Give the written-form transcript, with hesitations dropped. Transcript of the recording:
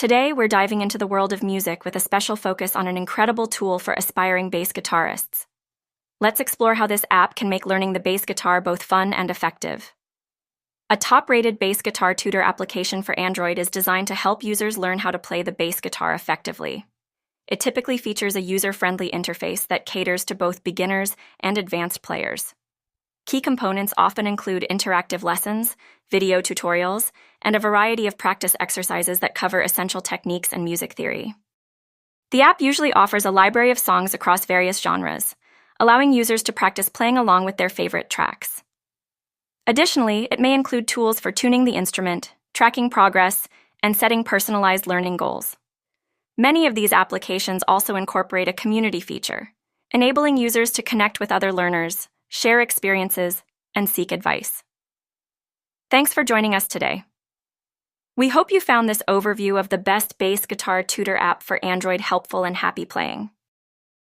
Today, we're diving into the world of music with a special focus on an incredible tool for aspiring bass guitarists. Let's explore how this app can make learning the bass guitar both fun and effective. A top-rated Bass Guitar Tutor application for Android is designed to help users learn how to play the bass guitar effectively. It typically features a user-friendly interface that caters to both beginners and advanced players. Key components often include interactive lessons, video tutorials, and a variety of practice exercises that cover essential techniques and music theory. The app usually offers a library of songs across various genres, allowing users to practice playing along with their favorite tracks. Additionally, it may include tools for tuning the instrument, tracking progress, and setting personalized learning goals. Many of these applications also incorporate a community feature, enabling users to connect with other learners, share experiences, and seek advice. Thanks for joining us today. We hope you found this overview of the best Bass Guitar Tutor app for Android helpful and happy playing.